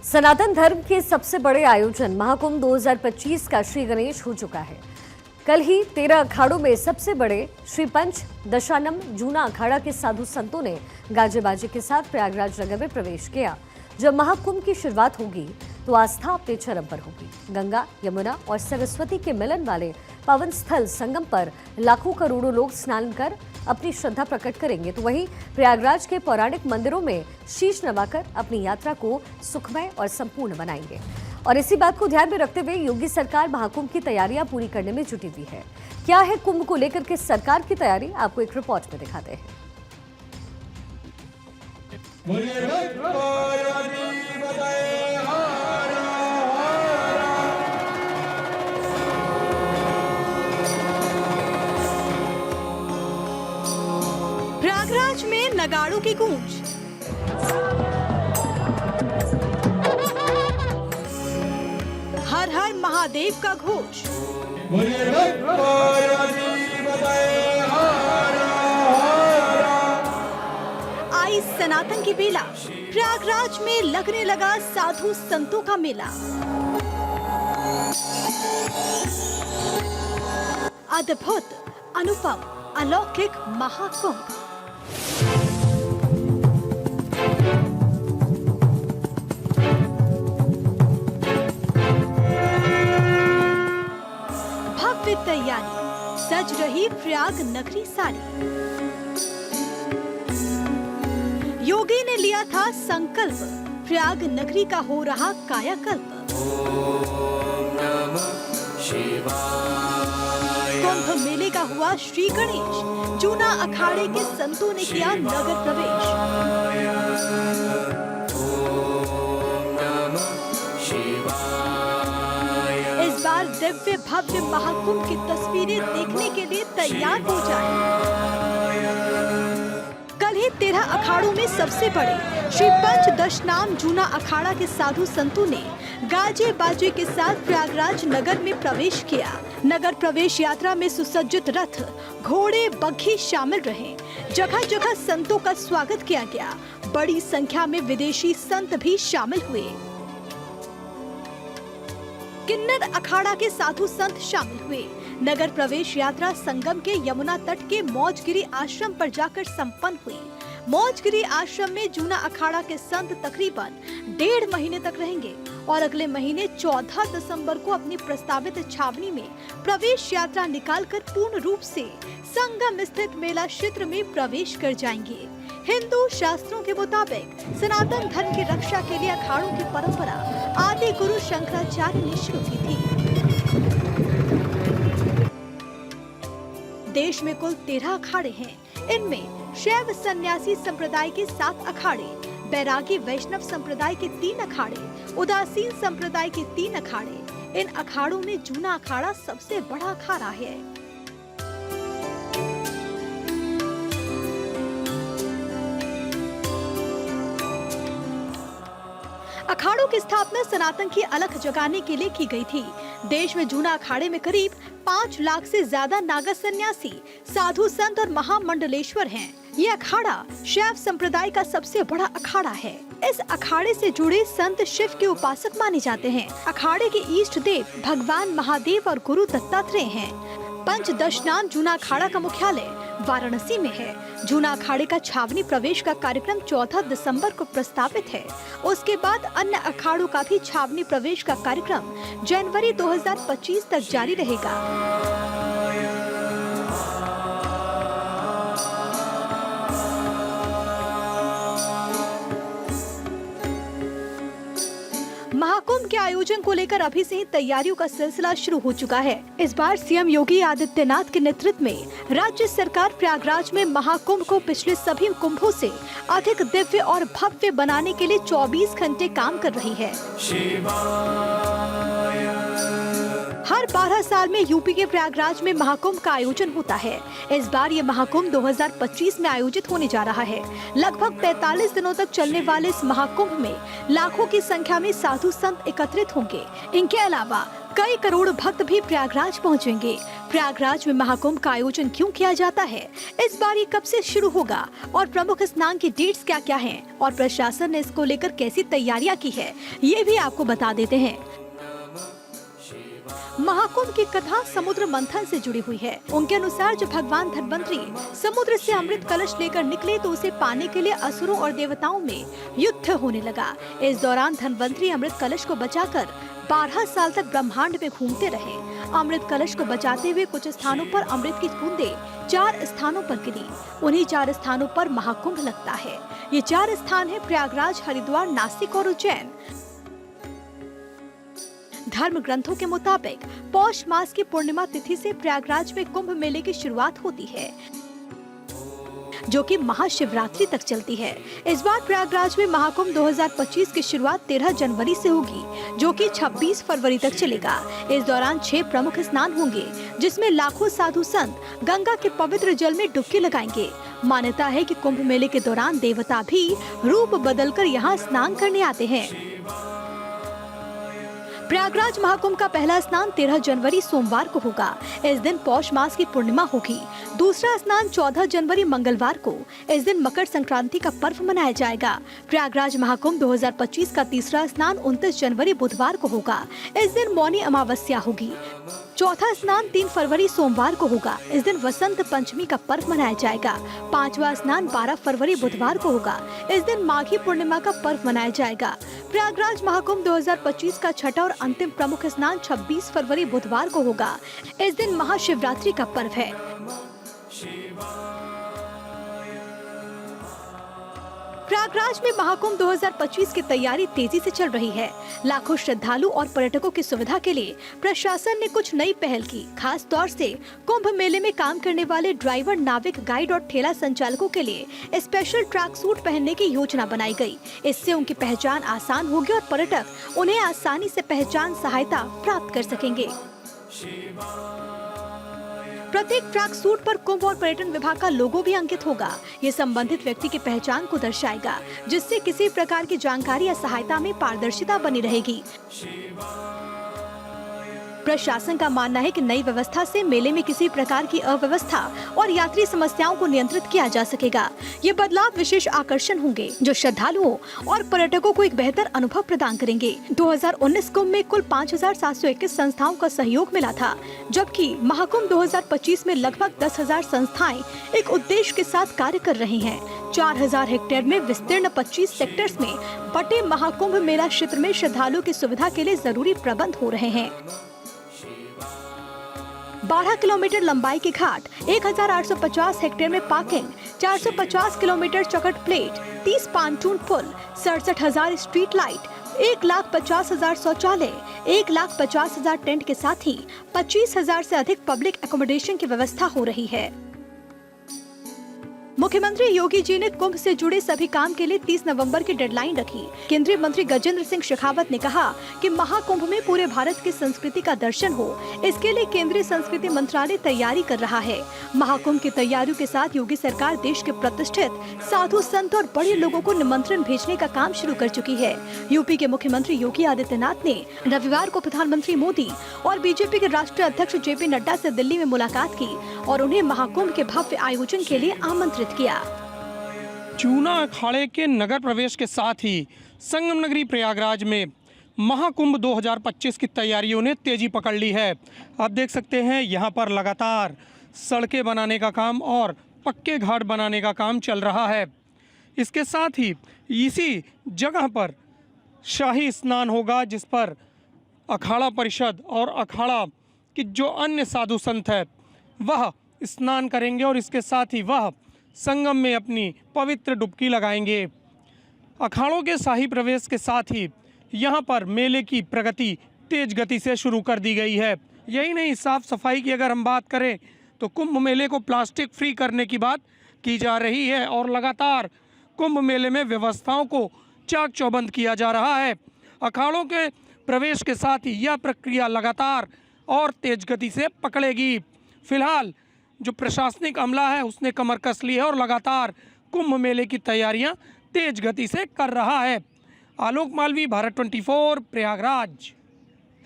सनातन धर्म के सबसे बड़े आयोजन महाकुंभ 2025 का श्री गणेश हो चुका है। कल ही 13 अखाड़ों में सबसे बड़े श्री पंच दशानम जूना अखाड़ा के साधु संतों ने गाजे बाजे के साथ प्रयागराज नगर में प्रवेश किया। जब महाकुंभ की शुरुआत होगी तो आस्था अपने चरम पर होगी। गंगा, यमुना और सरस्वती के मिलन वाले पावन स्थल संगम पर लाखों करोड़ों लोग स्नान कर अपनी श्रद्धा प्रकट करेंगे, तो वहीं प्रयागराज के पौराणिक मंदिरों में शीश नवाकर अपनी यात्रा को सुखमय और संपूर्ण बनाएंगे। और इसी बात को ध्यान में रखते हुए योगी सरकार महाकुंभ की तैयारियां पूरी करने में जुटी हुई है। क्या है कुंभ को लेकर के सरकार की तैयारी, आपको एक रिपोर्ट में दिखाते हैं। प्रयागराज में नगाड़ों की गूंज, हर हर महादेव का घोष, आई सनातन की बेला। प्रयागराज में लगने लगा साधु संतों का मेला। अद्भुत, अनुपम, अलौकिक महाकुंभ। भव्य तैयारी, सज रही प्रयाग नगरी सारी। योगी ने लिया था संकल्प, प्रयाग नगरी का हो रहा कायाकल्प। कुंभ मेले का हुआ श्री गणेश, जूना अखाड़े के संतों ने किया नगर प्रवेश। इस बार दिव्य भव्य महाकुंभ की तस्वीरें देखने के लिए तैयार हो जाएं। कल ही 13 अखाड़ों में सबसे बड़े श्री पंच दशनाम जूना अखाड़ा के साधु संतों ने गाजे बाजे के साथ प्रयागराज नगर में प्रवेश किया। नगर प्रवेश यात्रा में सुसज्जित रथ, घोड़े, बग्घी शामिल रहे। जगह जगह संतों का स्वागत किया गया। बड़ी संख्या में विदेशी संत भी शामिल हुए। किन्नर अखाड़ा के साधु संत शामिल हुए। नगर प्रवेश यात्रा संगम के यमुना तट के मौजगिरी आश्रम पर जाकर संपन्न हुई। मौजगिरी आश्रम में जूना अखाड़ा के संत तकरीबन 1.5 महीने तक रहेंगे और अगले महीने 14 दिसंबर को अपनी प्रस्तावित छावनी में प्रवेश यात्रा निकालकर पूर्ण रूप से संगम स्थित मेला क्षेत्र में प्रवेश कर जाएंगे। हिंदू शास्त्रों के मुताबिक सनातन धर्म की रक्षा के लिए अखाड़ों की परंपरा आदि गुरु शंकराचार्य ने शुरू की थी। देश में कुल 13 अखाड़े हैं। इनमें शैव सन्यासी संप्रदाय के 7 अखाड़े, बैरागी वैष्णव संप्रदाय के 3 अखाड़े, उदासीन संप्रदाय के 3 अखाड़े। इन अखाड़ों में जूना अखाड़ा सबसे बड़ा अखाड़ा है। अखाड़ों की स्थापना सनातन की अलख जगाने के लिए की गई थी। देश में जूना अखाड़े में करीब 5 लाख से ज्यादा नागा सन्यासी, साधु संत और महामंडलेश्वर हैं। ये अखाड़ा शैव संप्रदाय का सबसे बड़ा अखाड़ा है। इस अखाड़े से जुड़े संत शिव के उपासक माने जाते हैं। अखाड़े के इष्ट देव भगवान महादेव और गुरु दत्तात्रेय हैं। पंच दशनाम जूना अखाड़ा का मुख्यालय वाराणसी में है। जूना अखाड़े का छावनी प्रवेश का कार्यक्रम 14 दिसंबर को प्रस्तावित है। उसके बाद अन्य अखाड़ों का भी छावनी प्रवेश का कार्यक्रम जनवरी 2025 तक जारी रहेगा। महाकुंभ के आयोजन को लेकर अभी से ही तैयारियों का सिलसिला शुरू हो चुका है। इस बार सीएम योगी आदित्यनाथ के नेतृत्व में राज्य सरकार प्रयागराज में महाकुंभ को पिछले सभी कुंभों से अधिक दिव्य और भव्य बनाने के लिए 24 घंटे काम कर रही है। हर 12 साल में यूपी के प्रयागराज में महाकुंभ का आयोजन होता है। इस बार ये महाकुंभ 2025 में आयोजित होने जा रहा है। लगभग 45 दिनों तक चलने वाले इस महाकुंभ में लाखों की संख्या में साधु संत एकत्रित होंगे। इनके अलावा कई करोड़ भक्त भी प्रयागराज पहुंचेंगे। प्रयागराज में महाकुंभ का आयोजन क्यों किया जाता है, इस बार ये कब से शुरू होगा और प्रमुख स्नान की डेट्स क्या क्या हैं और प्रशासन ने इसको लेकर कैसी तैयारियां की है, ये भी आपको बता देते हैं। महाकुंभ की कथा समुद्र मंथन से जुड़ी हुई है। उनके अनुसार जब भगवान धन्वंतरी समुद्र से अमृत कलश लेकर निकले तो उसे पाने के लिए असुरों और देवताओं में युद्ध होने लगा। इस दौरान धन्वंतरी अमृत कलश को बचाकर 12 साल तक ब्रह्मांड में घूमते रहे। अमृत कलश को बचाते हुए कुछ स्थानों पर अमृत की बूंदें 4 स्थानों पर गिरी। उन्हीं 4 स्थानों पर महाकुंभ लगता है। ये 4 स्थान है प्रयागराज, हरिद्वार, नासिक और उज्जैन। धर्म ग्रंथों के मुताबिक पौष मास की पूर्णिमा तिथि से प्रयागराज में कुंभ मेले की शुरुआत होती है, जो कि महाशिवरात्रि तक चलती है। इस बार प्रयागराज में महाकुंभ 2025 की शुरुआत 13 जनवरी से होगी, जो कि 26 फरवरी तक चलेगा। इस दौरान 6 प्रमुख स्नान होंगे, जिसमें लाखों साधु संत गंगा के पवित्र जल में डुबकी लगाएंगे। मान्यता है कि कुंभ मेले के दौरान देवता भी रूप बदलकर यहाँ स्नान करने आते हैं। प्रयागराज महाकुंभ का पहला स्नान 13 जनवरी सोमवार को होगा। इस दिन पौष मास की पूर्णिमा होगी। दूसरा स्नान 14 जनवरी मंगलवार को। इस दिन मकर संक्रांति का पर्व मनाया जाएगा। प्रयागराज महाकुंभ 2025 का तीसरा स्नान 29 जनवरी बुधवार को होगा। इस दिन मौनी अमावस्या होगी। चौथा स्नान 3 फरवरी सोमवार को होगा। इस दिन वसंत पंचमी का पर्व मनाया जाएगा। 5वां स्नान 12 फरवरी बुधवार को होगा। इस दिन माघी पूर्णिमा का पर्व मनाया जाएगा। प्रयागराज महाकुंभ 2025 का छठा और अंतिम प्रमुख स्नान 26 फरवरी बुधवार को होगा। इस दिन महाशिवरात्रि का पर्व है। प्रयागराज में महाकुंभ 2025 की तैयारी तेजी से चल रही है। लाखों श्रद्धालु और पर्यटकों की सुविधा के लिए प्रशासन ने कुछ नई पहल की। खास तौर से कुंभ मेले में काम करने वाले ड्राइवर, नाविक, गाइड और ठेला संचालकों के लिए स्पेशल ट्रैक सूट पहनने की योजना बनाई गई। इससे उनकी पहचान आसान होगी और पर्यटक उन्हें आसानी से पहचान सहायता प्राप्त कर सकेंगे। प्रत्येक ट्रैक सूट पर कुंभ और पर्यटन विभाग का लोगो भी अंकित होगा। ये संबंधित व्यक्ति की पहचान को दर्शाएगा, जिससे किसी प्रकार की जानकारी या सहायता में पारदर्शिता बनी रहेगी। प्रशासन का मानना है कि नई व्यवस्था से मेले में किसी प्रकार की अव्यवस्था और यात्री समस्याओं को नियंत्रित किया जा सकेगा। ये बदलाव विशेष आकर्षण होंगे, जो श्रद्धालुओं और पर्यटकों को एक बेहतर अनुभव प्रदान करेंगे। 2019 कुंभ में कुल 5721 संस्थाओं का सहयोग मिला था, जबकि महाकुंभ 2025 में लगभग 10,000 संस्थाएं एक उद्देश्य के साथ कार्य कर रही हैं। 4000 हेक्टेयर में विस्तीर्ण 25 सेक्टर्स में बटे महाकुंभ मेला क्षेत्र में श्रद्धालुओं की सुविधा के लिए जरूरी प्रबंध हो रहे हैं। 12 किलोमीटर लंबाई के घाट, 1850 हेक्टेयर में पार्किंग, 450 किलोमीटर चौखट प्लेट, 30 पांटून पुल, 67,000 स्ट्रीट लाइट, 1,50,000 शौचालय, 1,50,000 टेंट के साथ ही 25,000 से अधिक पब्लिक एकोमोडेशन की व्यवस्था हो रही है। मुख्यमंत्री योगी जी ने कुंभ से जुड़े सभी काम के लिए 30 नवंबर की डेडलाइन रखी। केंद्रीय मंत्री गजेंद्र सिंह शेखावत ने कहा कि महाकुंभ में पूरे भारत की संस्कृति का दर्शन हो, इसके लिए केंद्रीय संस्कृति मंत्रालय तैयारी कर रहा है। महाकुंभ की तैयारियों के साथ योगी सरकार देश के प्रतिष्ठित साधु संत और बड़े लोगों को निमंत्रण भेजने का काम शुरू कर चुकी है। यूपी के मुख्यमंत्री योगी आदित्यनाथ ने रविवार को प्रधानमंत्री मोदी और बीजेपी के राष्ट्रीय अध्यक्ष जेपी नड्डा से दिल्ली में मुलाकात की और उन्हें महाकुंभ के भव्य आयोजन के लिए आमंत्रित किया। जूना अखाड़े के नगर प्रवेश के साथ ही संगम नगरी प्रयागराज में महाकुंभ 2025 की तैयारियों ने तेजी पकड़ ली है। आप देख सकते हैं यहाँ पर लगातार सड़कें बनाने का काम और पक्के घाट बनाने का काम चल रहा है। इसके साथ ही इसी जगह पर शाही स्नान होगा, जिस पर अखाड़ा परिषद और अखाड़ा की जो अन्य साधु संत है वह स्नान करेंगे और इसके साथ ही वह संगम में अपनी पवित्र डुबकी लगाएंगे। अखाड़ों के शाही प्रवेश के साथ ही यहाँ पर मेले की प्रगति तेज गति से शुरू कर दी गई है। यही नहीं, साफ सफाई की अगर हम बात करें तो कुंभ मेले को प्लास्टिक फ्री करने की बात की जा रही है और लगातार कुंभ मेले में व्यवस्थाओं को चाक चौबंद किया जा रहा है। अखाड़ों के प्रवेश के साथ ही यह प्रक्रिया लगातार और तेज गति से पकड़ेगी। फिलहाल जो प्रशासनिक अमला है उसने कमर कस ली है और लगातार कुंभ मेले की तैयारियां तेज गति से कर रहा है। आलोक मालवी, भारत 24, प्रयागराज।